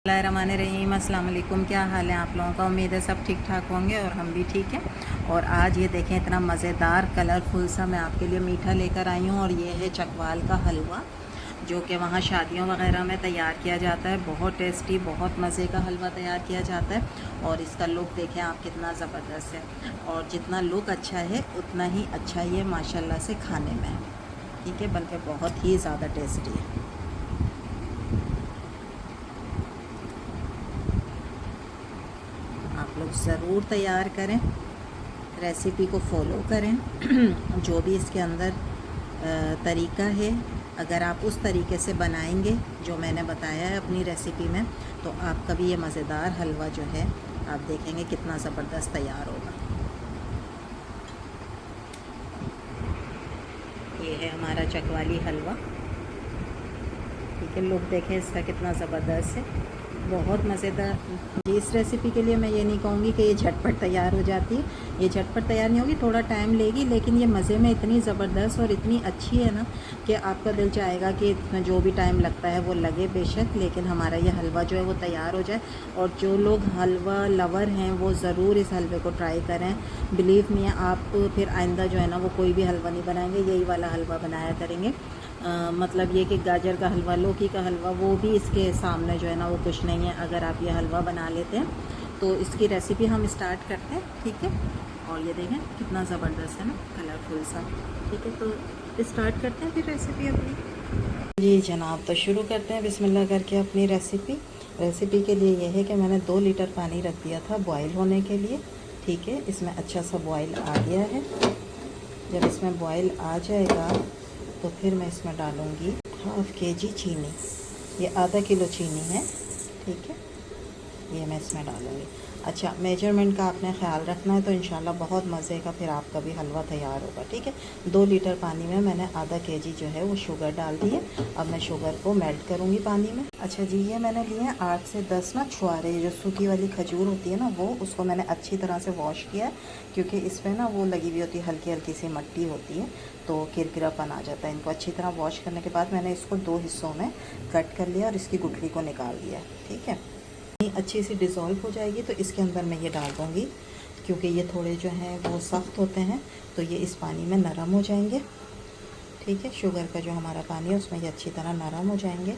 बिस्मिल्लाहिर्रहमानिर्रहीम। अस्सलाम वालेकुम। क्या हाल है आप लोगों का? उम्मीद है सब ठीक ठाक होंगे और हम भी ठीक हैं। और आज ये देखें इतना मज़ेदार कलरफुल सा मैं आपके लिए मीठा लेकर आई हूँ। और ये है चकवाल का हलवा, जो कि वहाँ शादियों वगैरह में तैयार किया जाता है। बहुत टेस्टी, बहुत मज़े का हलवा तैयार किया जाता है। और इसका लुक देखें आप कितना ज़बरदस्त है। और जितना लुक अच्छा है उतना ही अच्छा ये माशाल्लाह से खाने में है। ठीक है, बल्कि बहुत ही ज़्यादा टेस्टी है। आप लोग ज़रूर तैयार करें, रेसिपी को फॉलो करें। जो भी इसके अंदर तरीका है, अगर आप उस तरीके से बनाएंगे जो मैंने बताया है अपनी रेसिपी में, तो आपका भी ये मज़ेदार हलवा जो है आप देखेंगे कितना ज़बरदस्त तैयार होगा। ये है हमारा चकवाली हलवा। ठीक है, लुक देखें इसका कितना ज़बरदस्त है, बहुत मज़ेदार। जी, इस रेसिपी के लिए मैं ये नहीं कहूँगी कि ये झटपट तैयार हो जाती है। ये झटपट तैयार नहीं होगी, थोड़ा टाइम लेगी, लेकिन ये मज़े में इतनी ज़बरदस्त और इतनी अच्छी है ना कि आपका दिल चाहेगा कि इसमें जो भी टाइम लगता है वो लगे बेशक, लेकिन हमारा ये हलवा जो है वो तैयार हो जाए। और जो लोग हलवा लवर हैं वो ज़रूर इस हलवे को ट्राई करें। बिलीव मी, आप फिर आइंदा जो है ना वो कोई भी हलवा नहीं बनाएंगे, यही वाला हलवा बनाया करेंगे। मतलब ये कि गाजर का हलवा, लौकी का हलवा, वो भी इसके सामने जो है ना वो कुछ नहीं है अगर आप ये हलवा बना लेते हैं। तो इसकी रेसिपी हम स्टार्ट करते हैं। ठीक है, और ये देखें कितना ज़बरदस्त है ना, कलरफुल सा। ठीक है, तो स्टार्ट करते हैं फिर रेसिपी अपनी। जी जनाब, तो शुरू करते हैं बिस्मिल्लाह करके अपनी रेसिपी के लिए यह है कि मैंने 2 लीटर पानी रख दिया था बॉयल होने के लिए। ठीक है, इसमें अच्छा सा बॉयल आ गया है। जब इसमें बॉयल आ जाएगा तो फिर मैं इसमें डालूँगी ½ kg चीनी। ये आधा किलो चीनी है। ठीक है, ये मैं इसमें डालूँगी। अच्छा, मेजरमेंट का आपने ख्याल रखना है, तो इंशाल्लाह बहुत मज़े का फिर आपका भी हलवा तैयार होगा। ठीक है, 2 लीटर पानी में मैंने ½ kg जो है वो शुगर डाल दी है। अब मैं शुगर को मेल्ट करूँगी पानी में। अच्छा जी, ये मैंने लिए हैं 8 से 10 ना छुआरे, जो सूखी वाली खजूर होती है ना वो, उसको मैंने अच्छी तरह से वॉश किया है, क्योंकि इसमें ना वो लगी हुई होती है, हल्की हल्की सी मट्टी होती है, तो किरकिरापन आ जाता है। इनको अच्छी तरह वॉश करने के बाद मैंने इसको 2 हिस्सों में कट कर लिया और इसकी गुठली को निकाल दिया। ठीक है, अच्छी सी डिज़ोल्व हो जाएगी तो इसके अंदर मैं ये डाल दूँगी, क्योंकि ये थोड़े जो हैं वो सख्त होते हैं, तो ये इस पानी में नरम हो जाएंगे। ठीक है, शुगर का जो हमारा पानी है उसमें ये अच्छी तरह नरम हो जाएंगे।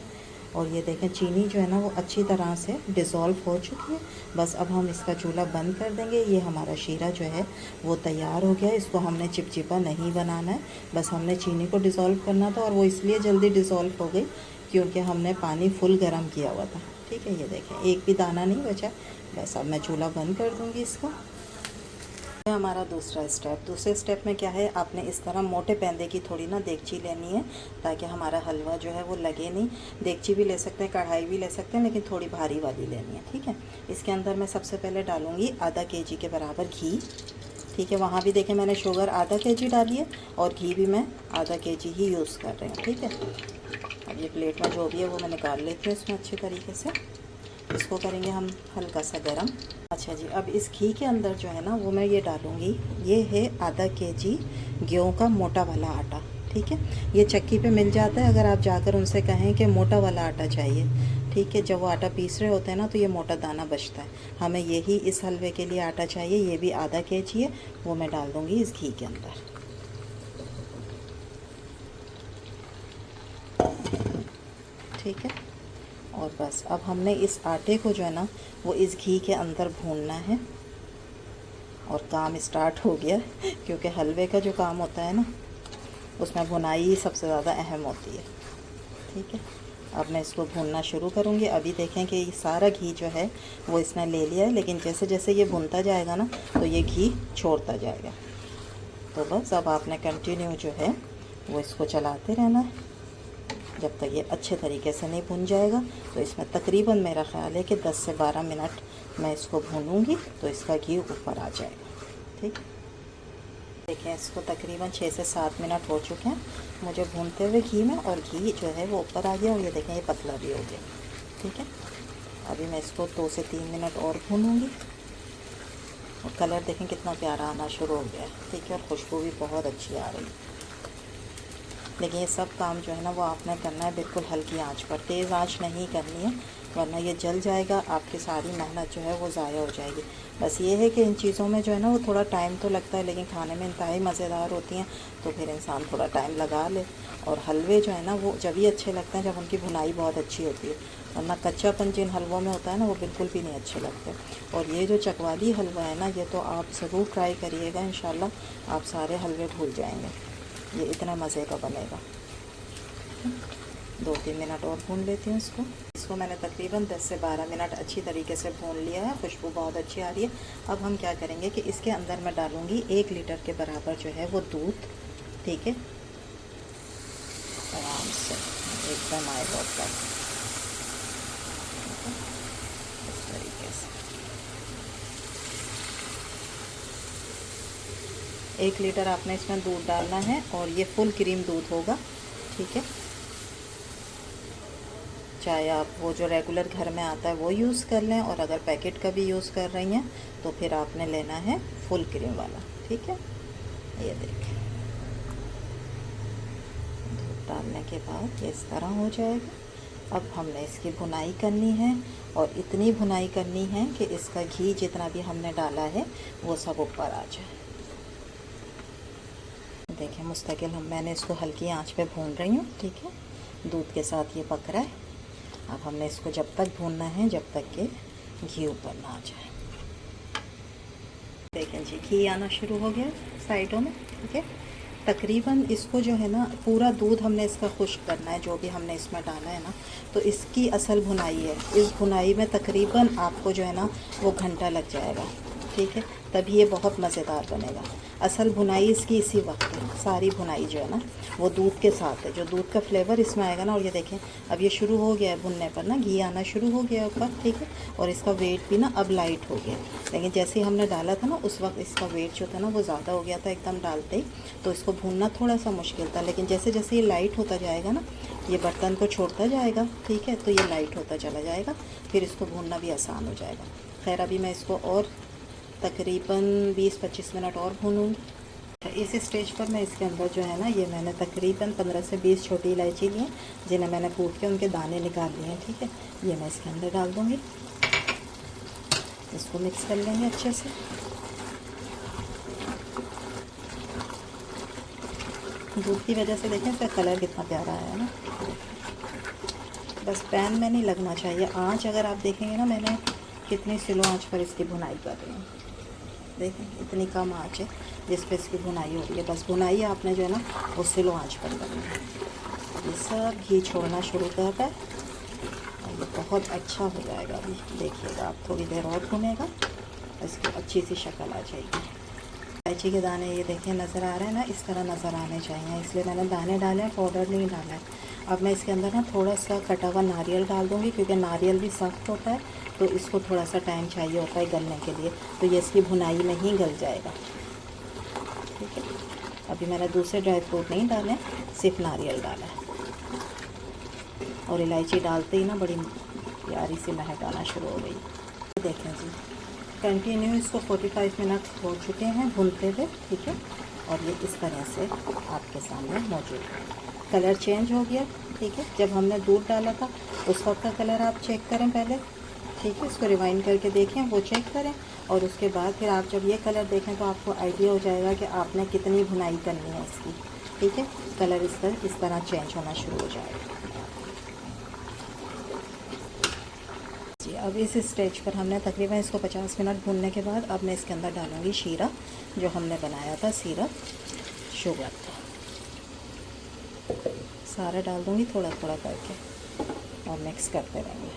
और ये देखें चीनी जो है ना वो अच्छी तरह से डिज़ोल्व हो चुकी है। बस अब हम इसका चूल्हा बंद कर देंगे। ये हमारा शीरा जो है वो तैयार हो गया। इसको हमने चिपचिपा नहीं बनाना है, बस हमने चीनी को डिज़ोल्व करना था, और वो इसलिए जल्दी डिज़ोल्व हो गई क्योंकि हमने पानी फुल गर्म किया हुआ था। ठीक है, ये देखें एक भी दाना नहीं बचा। बस अब मैं चूल्हा बंद कर दूँगी इसका। हमारा दूसरे स्टेप में क्या है, आपने इस तरह मोटे पैंदे की थोड़ी ना देगची लेनी है, ताकि हमारा हलवा जो है वो लगे नहीं। देगची भी ले सकते हैं, कढ़ाई भी ले सकते हैं, लेकिन थोड़ी भारी वाली लेनी है। ठीक है, इसके अंदर मैं सबसे पहले डालूँगी ½ kg के बराबर घी। ठीक है, वहाँ भी देखें मैंने शुगर ½ kg डाली है और घी भी मैं ½ kg ही यूज़ कर रही हूँ। ठीक है, अब ये प्लेट में जो भी है वो मैं निकाल लेती हूँ इसमें अच्छे तरीके से। इसको करेंगे हम हल्का सा गरम। अच्छा जी, अब इस घी के अंदर जो है ना वो मैं ये डालूँगी, ये है ½ kg गेहूँ का मोटा वाला आटा। ठीक है, ये चक्की पे मिल जाता है, अगर आप जाकर उनसे कहें कि मोटा वाला आटा चाहिए। ठीक है, जब वो आटा पीस रहे होते हैं ना तो ये मोटा दाना बचता है, हमें यही इस हलवे के लिए आटा चाहिए। ये भी ½ kg है, वो मैं डाल दूँगी इस घी के अंदर। ठीक है, और बस अब हमने इस आटे को जो है ना वो इस घी के अंदर भूनना है, और काम स्टार्ट हो गया। क्योंकि हलवे का जो काम होता है ना उसमें भुनाई ही सबसे ज़्यादा अहम होती है। ठीक है, अब मैं इसको भूनना शुरू करूँगी। अभी देखें कि ये सारा घी जो है वो इसने ले लिया है, लेकिन जैसे जैसे ये भुनता जाएगा ना तो ये घी छोड़ता जाएगा। तो बस अब आपने कंटिन्यू जो है वो इसको चलाते रहना है जब तक ये अच्छे तरीके से नहीं भुन जाएगा। तो इसमें तकरीबन मेरा ख़्याल है कि 10 से 12 मिनट मैं इसको भूनूंगी तो इसका घी ऊपर आ जाएगा। ठीक, देखिए इसको तकरीबन 6 से 7 मिनट हो चुके हैं मुझे भूनते हुए घी में, और घी जो है वो ऊपर आ गया, और ये देखें ये पतला भी हो गया। ठीक है, अभी मैं इसको 2 से 3 मिनट और भूनूंगी, और कलर देखें कितना प्यारा आना शुरू हो गया है। ठीक है, और खुशबू भी बहुत अच्छी आ रही है। लेकिन ये सब काम जो है ना वो आपने करना है बिल्कुल हल्की आंच पर, तेज़ आंच नहीं करनी है, वरना ये जल जाएगा, आपकी सारी मेहनत जो है वो ज़ाया हो जाएगी। बस ये है कि इन चीज़ों में जो है ना वो थोड़ा टाइम तो लगता है, लेकिन खाने में इंतहाई मज़ेदार होती हैं, तो फिर इंसान थोड़ा टाइम लगा ले। और हलवे जो है ना वो जब ही अच्छे लगते हैं जब उनकी भुनाई बहुत अच्छी होती है, वरना कच्चापन जिन हलवों में होता है ना वो बिल्कुल भी नहीं अच्छे लगते। और ये जो चकवाली हलवा है ना, ये तो आप ज़रूर ट्राई करिएगा, इंशाल्लाह आप सारे हलवे भूल जाएंगे। ये इतना मज़े का बनेगा। 2-3 मिनट और भून लेती हूँ इसको मैंने तकरीबन 10 से 12 मिनट अच्छी तरीके से भून लिया है। खुशबू बहुत अच्छी आ रही है। अब हम क्या करेंगे कि इसके अंदर मैं डालूँगी 1 लीटर के बराबर जो है वो दूध। ठीक है, आराम से एकदम आएगा ऊपर इस तरीके से। 1 लीटर आपने इसमें दूध डालना है और ये फुल क्रीम दूध होगा। ठीक है, चाहे आप वो जो रेगुलर घर में आता है वो यूज़ कर लें, और अगर पैकेट का भी यूज़ कर रही हैं तो फिर आपने लेना है फुल क्रीम वाला। ठीक है, ये देखिए दूध डालने के बाद ये इस तरह हो जाएगा। अब हमने इसकी भुनाई करनी है, और इतनी भुनाई करनी है कि इसका घी जितना भी हमने डाला है वो सब ऊपर आ जाए। देखिए मुस्तकिल मैंने इसको हल्की आंच पे भून रही हूँ। ठीक है, दूध के साथ ये पक रहा है। अब हमने इसको जब तक भूनना है जब तक के घी ऊपर ना आ जाए। देखें जी, घी आना शुरू हो गया साइडों में। ठीक है, तकरीबन इसको जो है ना पूरा दूध हमने इसका खुश्क करना है, जो भी हमने इसमें डाला है ना, तो इसकी असल भुनाई है। इस भुनाई में तकरीबन आपको जो है ना वो घंटा लग जाएगा। ठीक है, तभी ये बहुत मज़ेदार बनेगा। असल भुनाई इसकी इसी वक्त है। सारी भुनाई जो है ना वो दूध के साथ है, जो दूध का फ्लेवर इसमें आएगा ना। और ये देखें अब ये शुरू हो गया है भुनने पर ना, घी आना शुरू हो गया ऊपर। ठीक है, और इसका वेट भी ना अब लाइट हो गया, लेकिन जैसे ही हमने डाला था ना उस वक्त इसका वेट जो था ना वो ज़्यादा हो गया था एकदम डालते ही, तो इसको भूनना थोड़ा सा मुश्किल था। लेकिन जैसे जैसे ये लाइट होता जाएगा ना, ये बर्तन को छोड़ता जाएगा। ठीक है, तो ये लाइट होता चला जाएगा, फिर इसको भूनना भी आसान हो जाएगा। खैर अभी मैं इसको और तकरीबन 20-25 मिनट और भूनूंगी। इस स्टेज पर मैं इसके अंदर जो है ना, ये मैंने तकरीबन 15 से 20 छोटी इलायची ली हैं, जिन्हें मैंने कूट के उनके दाने निकाल लिए हैं। ठीक है, ये मैं इसके अंदर डाल दूँगी। इसको मिक्स कर लेंगे अच्छे से। दूध की वजह से देखें इसका कलर कितना प्यारा आया है ना। बस पैन में नहीं लगना चाहिए आँच। अगर आप देखेंगे ना मैंने कितनी स्लो आँच पर इसकी भुनाई कर रही हूँ। देखें इतनी कम आँच है जिस पर इसकी भुनाई हो रही है। बस भुनाई आपने जो है ना वो स्लो आँच पर करनी है। ये सब घी छोड़ना शुरू कर रहा है और ये बहुत अच्छा हो जाएगा। अभी देखिएगा आप, थोड़ी देर और भुनेगा, इसकी अच्छी सी शक्ल आ जाएगी। इलायची के दाने ये देखें नज़र आ रहे हैं ना, इस तरह नज़र आने चाहिए, इसलिए मैंने दाने डाले हैं, पाउडर नहीं डाला है। अब मैं इसके अंदर ना थोड़ा सा कटा हुआ नारियल डाल दूँगी, क्योंकि नारियल भी सख्त होता है तो इसको थोड़ा सा टाइम चाहिए होता है गलने के लिए, तो ये इसकी भुनाई में ही गल जाएगा। ठीक है, अभी मैंने दूसरे ड्राई फ्रूट नहीं डाले, सिर्फ नारियल डाला है। और इलायची डालते ही ना बड़ी प्यारी सी महक आना शुरू हो गई। देखें जी, कंटिन्यू इसको 45 मिनट हो चुके हैं भूनते हुए। ठीक है, और ये इस तरह से आपके सामने मौजूद है। कलर चेंज हो गया। ठीक है, जब हमने दूध डाला था उस वक्त का कलर आप चेक करें पहले। ठीक है, इसको रिवाइंड करके देखें, वो चेक करें, और उसके बाद फिर आप जब ये कलर देखें तो आपको आइडिया हो जाएगा कि आपने कितनी भुनाई करनी है इसकी। ठीक है, कलर इस तरह चेंज होना शुरू हो जाएगा जी। अब इस स्टेज पर हमने तकरीबन इसको 50 मिनट भूनने के बाद अब मैं इसके अंदर डालूँगी शीरा जो हमने बनाया था, सिरप शुगर का सारा डाल दूँगी थोड़ा थोड़ा करके और मिक्स करते रहेंगे।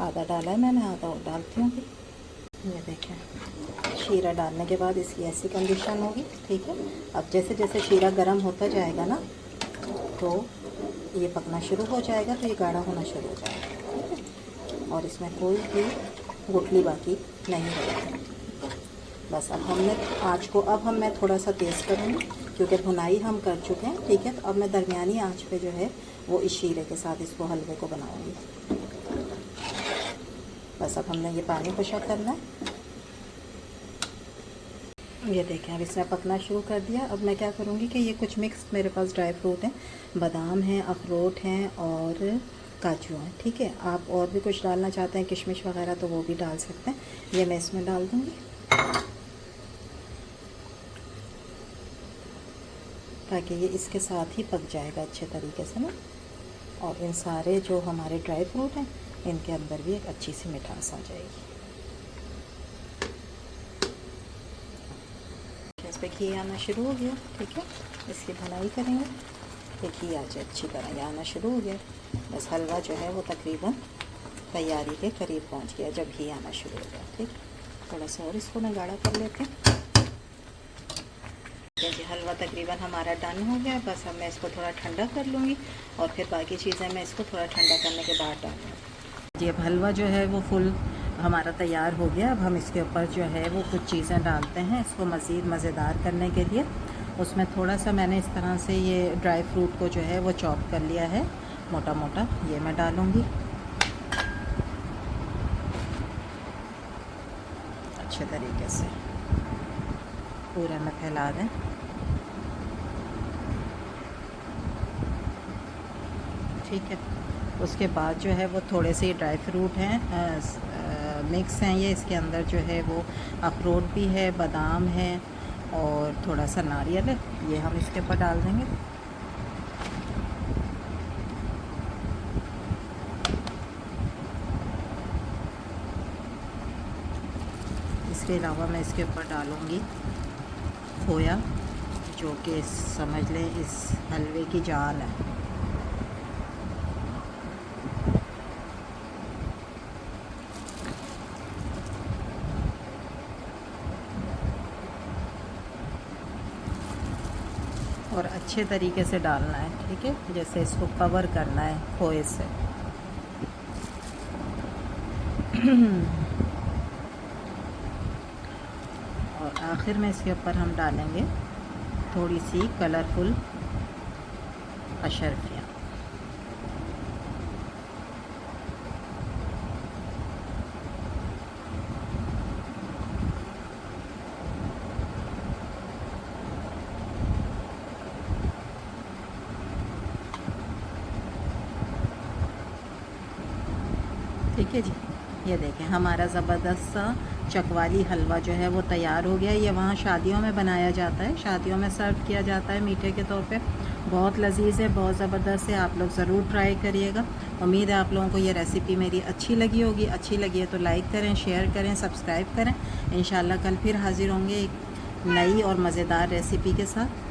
आधा डाला है मैंने, आधा और डालती हूँ। ये देखें शीरा डालने के बाद इसकी ऐसी कंडीशन होगी। ठीक है, अब जैसे जैसे शीरा गर्म होता जाएगा ना तो ये पकना शुरू हो जाएगा, तो ये गाढ़ा होना शुरू हो जाएगा। ठीक है, और इसमें कोई भी गुठली बाकी नहीं रहेगी। बस अब हमने आँच को मैं थोड़ा सा तेज़ करूँगी क्योंकि भुनाई हम कर चुके हैं। ठीक है, तो अब मैं दरमियानी आँच पे जो है वो इस शीरे के साथ इसको हलवे को बनाऊँगी। बस अब हमने ये पानी खुशक करना है। ये देखें अब इसने पकना शुरू कर दिया। अब मैं क्या करूँगी कि ये कुछ मिक्स मेरे पास ड्राई फ्रूट हैं, बादाम हैं, अखरोट हैं और काजू हैं, ठीक है। आप और भी कुछ डालना चाहते हैं, किशमिश वगैरह, तो वो भी डाल सकते हैं। ये मैं इसमें डाल दूँगी ताकि ये इसके साथ ही पक जाएगा अच्छे तरीके से ना। और इन सारे जो हमारे ड्राई फ्रूट हैं इनके अंदर भी एक अच्छी सी मिठास आ जाएगी। इस पर घी आना शुरू हो गया, ठीक है। इसकी भुनाई करेंगे तो घी आ जाए अच्छी तरह, ये आना शुरू हो गया। बस हलवा जो है वो तकरीबन तैयारी के करीब पहुंच गया जब घी आना शुरू हो गया, ठीक। थोड़ा सा और इसको ना गाढ़ा कर लेते हैं। जी हलवा तकरीबन हमारा डन हो गया। बस अब मैं इसको थोड़ा ठंडा कर लूँगी और फिर बाकी चीज़ें मैं इसको थोड़ा ठंडा करने के बाद डालूँगी। जी अब हलवा जो है वो फुल हमारा तैयार हो गया। अब हम इसके ऊपर जो है वो कुछ चीज़ें डालते हैं इसको मज़ीद मज़ेदार करने के लिए। उसमें थोड़ा सा मैंने इस तरह से ये ड्राई फ्रूट को जो है वो चॉप कर लिया है मोटा मोटा, ये मैं डालूँगी अच्छे तरीके से, पूरा में फैला दें। ठीक है, उसके बाद जो है वो थोड़े से ड्राई फ्रूट हैं, मिक्स हैं ये, इसके अंदर जो है वो अखरोट भी है, बादाम है और थोड़ा सा नारियल है, ये हम इसके ऊपर डाल देंगे। इसके अलावा मैं इसके ऊपर डालूँगी खोया, जो कि समझ लें इस हलवे की जान है। और अच्छे तरीके से डालना है, ठीक है, जैसे इसको कवर करना है खोए से। और आखिर में इसके ऊपर हम डालेंगे थोड़ी सी कलरफुल अशरफियाँ। ठीक है जी, ये देखें हमारा ज़बरदस्त सा चकवाली हलवा जो है वो तैयार हो गया। ये वहाँ शादियों में बनाया जाता है, शादियों में सर्व किया जाता है मीठे के तौर पे। बहुत लजीज है, बहुत ज़बरदस्त है, आप लोग ज़रूर ट्राई करिएगा। उम्मीद है आप लोगों को ये रेसिपी मेरी अच्छी लगी होगी। अच्छी लगी है तो लाइक करें, शेयर करें, सब्सक्राइब करें। इंशाल्लाह कल फिर हाज़िर होंगे एक नई और मज़ेदार रेसिपी के साथ।